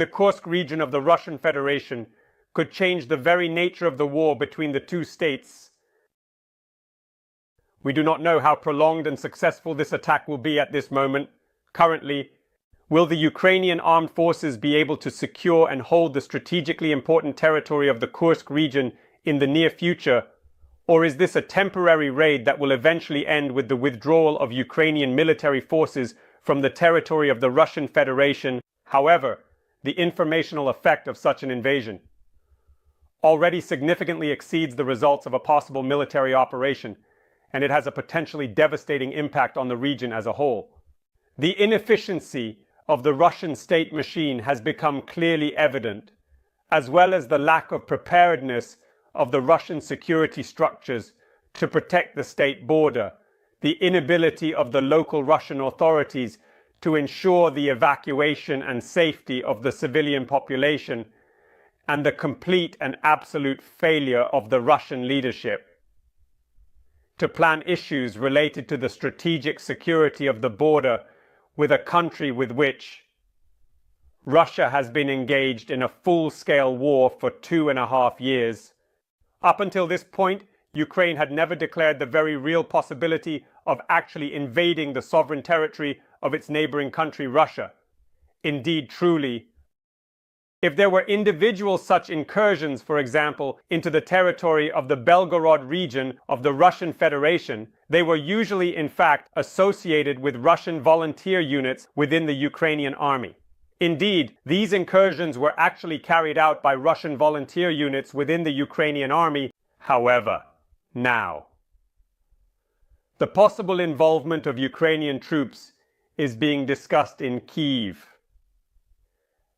the Kursk region of the Russian Federation could change the very nature of the war between the two states. We do not know how prolonged and successful this attack will be at this moment. Currently, will the Ukrainian armed forces be able to secure and hold the strategically important territory of the Kursk region in the near future, or is this a temporary raid that will eventually end with the withdrawal of Ukrainian military forces from the territory of the Russian Federation? However, the informational effect of such an invasion already significantly exceeds the results of a possible military operation, and it has a potentially devastating impact on the region as a whole. The inefficiency of the Russian state machine has become clearly evident, as well as the lack of preparedness of the Russian security structures to protect the state border, the inability of the local Russian authorities to ensure the evacuation and safety of the civilian population, and the complete and absolute failure of the Russian leadership to plan issues related to the strategic security of the border with a country with which Russia has been engaged in a full-scale war for 2.5 years. Up until this point, Ukraine had never declared the very real possibility of actually invading the sovereign territory of its neighboring country, Russia. Indeed, truly, if there were individual such incursions, for example, into the territory of the Belgorod region of the Russian Federation, they were usually, in fact, associated with Russian volunteer units within the Ukrainian army. Indeed, these incursions were actually carried out by Russian volunteer units within the Ukrainian army. However, now, the possible involvement of Ukrainian troops is being discussed in Kyiv,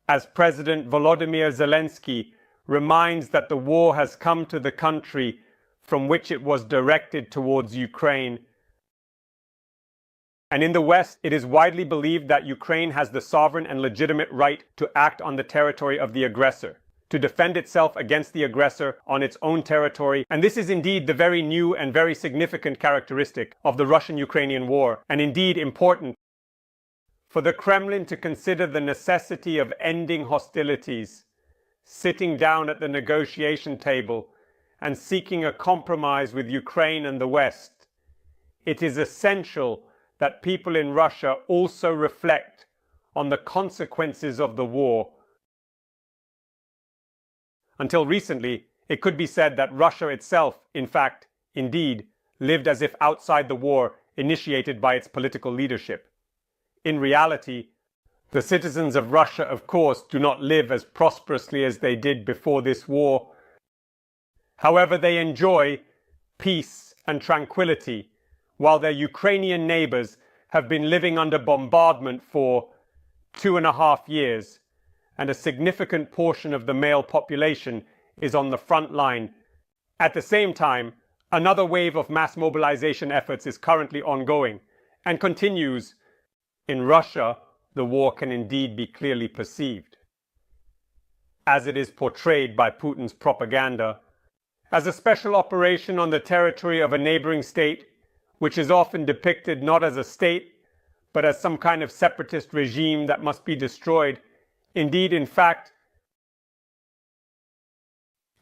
as President Volodymyr Zelensky reminds that the war has come to the country from which it was directed towards Ukraine. And in the West, it is widely believed that Ukraine has the sovereign and legitimate right to act on the territory of the aggressor, to defend itself against the aggressor on its own territory. And this is indeed the very new and very significant characteristic of the Russian-Ukrainian war, and indeed important for the Kremlin to consider the necessity of ending hostilities, sitting down at the negotiation table, and seeking a compromise with Ukraine and the West. It is essential that people in Russia also reflect on the consequences of the war. Until recently, it could be said that Russia itself, in fact, indeed, lived as if outside the war initiated by its political leadership. In reality, the citizens of Russia, of course, do not live as prosperously as they did before this war. However, they enjoy peace and tranquility, while their Ukrainian neighbors have been living under bombardment for 2.5 years, and a significant portion of the male population is on the front line. At the same time, another wave of mass mobilization efforts is currently ongoing and continues. In Russia, the war can indeed be clearly perceived, as it is portrayed by Putin's propaganda, as a special operation on the territory of a neighboring state, which is often depicted not as a state, but as some kind of separatist regime that must be destroyed. Indeed, in fact,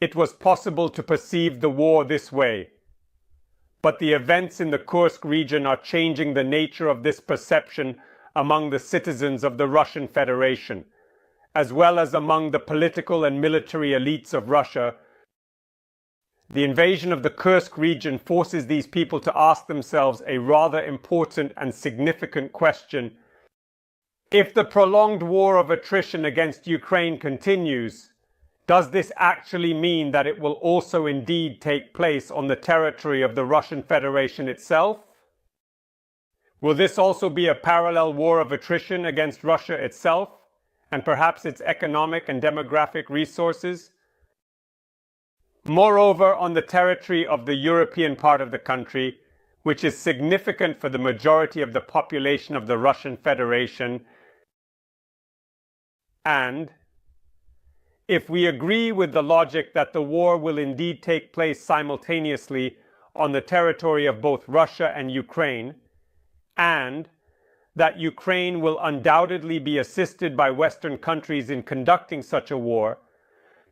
it was possible to perceive the war this way. But the events in the Kursk region are changing the nature of this perception among the citizens of the Russian Federation, as well as among the political and military elites of Russia. The invasion of the Kursk region forces these people to ask themselves a rather important and significant question. If the prolonged war of attrition against Ukraine continues, does this actually mean that it will also indeed take place on the territory of the Russian Federation itself? Will this also be a parallel war of attrition against Russia itself, and perhaps its economic and demographic resources? Moreover, on the territory of the European part of the country, which is significant for the majority of the population of the Russian Federation, and if we agree with the logic that the war will indeed take place simultaneously on the territory of both Russia and Ukraine, and that Ukraine will undoubtedly be assisted by Western countries in conducting such a war,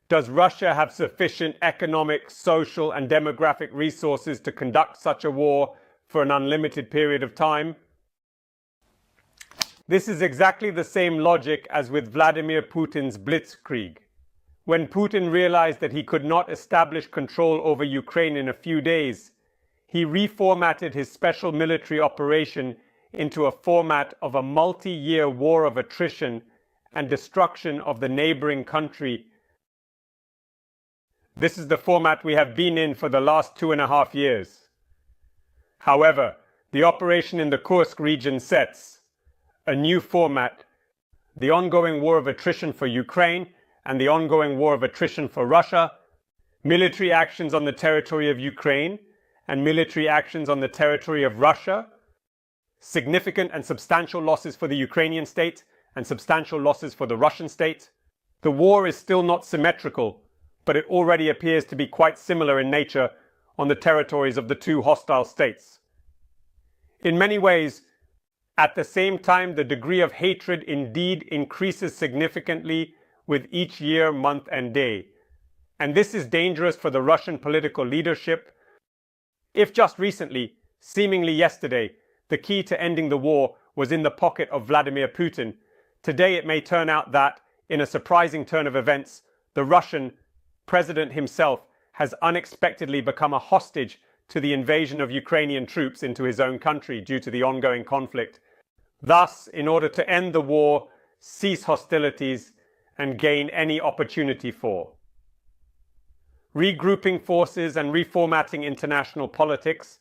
does Russia have sufficient economic, social, and demographic resources to conduct such a war for an unlimited period of time? This is exactly the same logic as with Vladimir Putin's blitzkrieg. When Putin realized that he could not establish control over Ukraine in a few days, he reformatted his special military operation into a format of a multi-year war of attrition and destruction of the neighboring country. This is the format we have been in for the last 2.5 years. However, the operation in the Kursk region sets a new format. The ongoing war of attrition for Ukraine and the ongoing war of attrition for Russia, military actions on the territory of Ukraine and military actions on the territory of Russia, significant and substantial losses for the Ukrainian state and substantial losses for the Russian state. The war is still not symmetrical, but it already appears to be quite similar in nature on the territories of the two hostile states. In many ways, at the same time, the degree of hatred indeed increases significantly with each year, month, and day. And this is dangerous for the Russian political leadership. If just recently, seemingly yesterday, the key to ending the war was in the pocket of Vladimir Putin, today it may turn out that, in a surprising turn of events, the Russian president himself has unexpectedly become a hostage to the invasion of Ukrainian troops into his own country due to the ongoing conflict. Thus, in order to end the war, cease hostilities, and gain any opportunity for regrouping forces and reformatting international politics,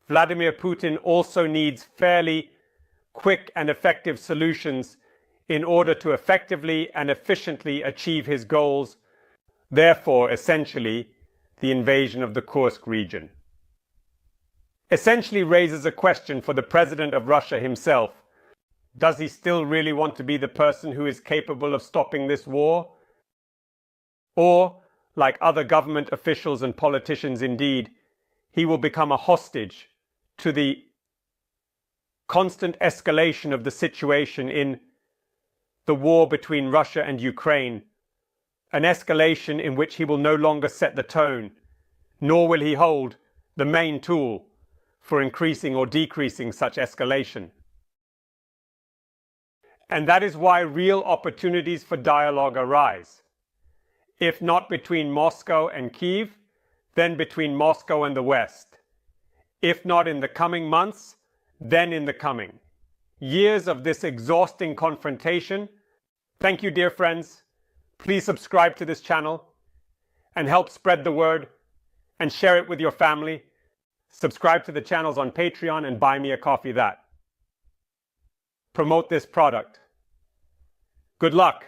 Vladimir Putin also needs fairly quick and effective solutions in order to effectively and efficiently achieve his goals, therefore, essentially, the invasion of the Kursk region. Essentially raises a question for the president of Russia himself. Does he still really want to be the person who is capable of stopping this war? Or, like other government officials and politicians indeed, he will become a hostage to the constant escalation of the situation in the war between Russia and Ukraine, an escalation in which he will no longer set the tone, nor will he hold the main tool for increasing or decreasing such escalation. And that is why real opportunities for dialogue arise. If not between Moscow and Kyiv, then between Moscow and the West. If not in the coming months, then in the coming years of this exhausting confrontation. Thank you, dear friends. Please subscribe to this channel and help spread the word and share it with your family. Subscribe to the channels on Patreon and buy me a coffee that. Promote this product. Good luck.